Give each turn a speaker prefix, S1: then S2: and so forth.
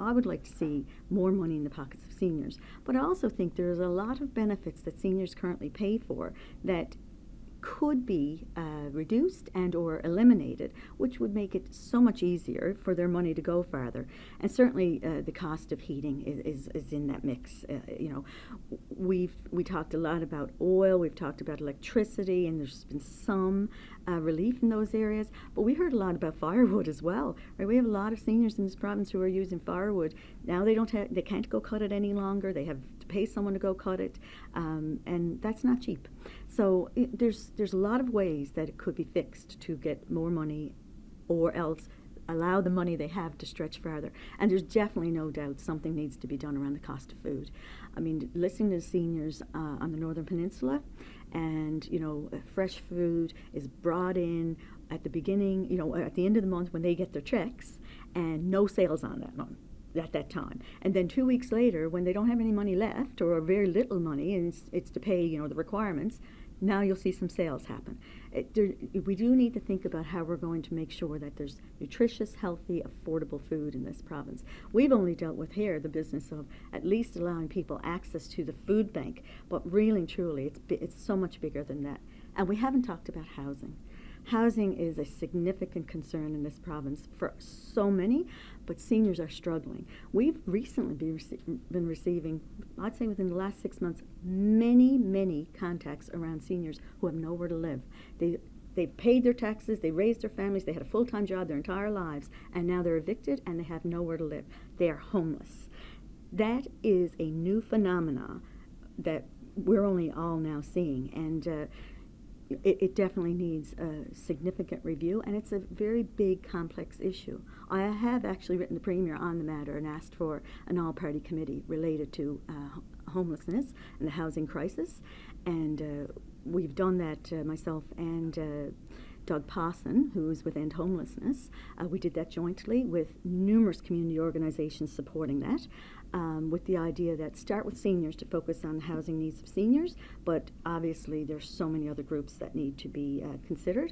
S1: I would like to see more money in the pockets of seniors. But I also think there's a lot of benefits that seniors currently pay for that could be reduced and or eliminated, which would make it so much easier for their money to go farther. And certainly the cost of heating is in that mix. We talked a lot about oil, we've talked about electricity, and there's been some relief in those areas, but we heard a lot about firewood as well. Right? We have a lot of seniors in this province who are using firewood. Now they can't go cut it any longer. They have to pay someone to go cut it, and that's not cheap. So there's a lot of ways that it could be fixed to get more money, or else allow the money they have to stretch farther. And there's definitely no doubt something needs to be done around the cost of food. I mean, listening to seniors on the Northern Peninsula, and fresh food is brought in at the beginning, at the end of the month when they get their checks, and no sales on that month at that time. And then 2 weeks later, when they don't have any money left, or very little money, and it's to pay the requirements, now you'll see some sales happen. We do need to think about how we're going to make sure that there's nutritious, healthy, affordable food in this province. We've only dealt with here the business of at least allowing people access to the food bank, but really and truly it's so much bigger than that. And we haven't talked about housing. Housing is a significant concern in this province for so many, but seniors are struggling. We've recently been receiving, I'd say within the last 6 months, many contacts around seniors who have nowhere to live. They've paid their taxes, they raised their families, they had a full-time job their entire lives, and now they're evicted and they have nowhere to live. They are homeless. That is a new phenomena that we're only all now seeing, and it definitely needs a significant review, and it's a very big, complex issue. I have actually written the Premier on the matter and asked for an all-party committee related to homelessness and the housing crisis, and we've done that, myself and Doug Pawson, who is with End Homelessness. We did that jointly with numerous community organizations supporting that, with the idea that start with seniors to focus on the housing needs of seniors, but obviously there's so many other groups that need to be considered.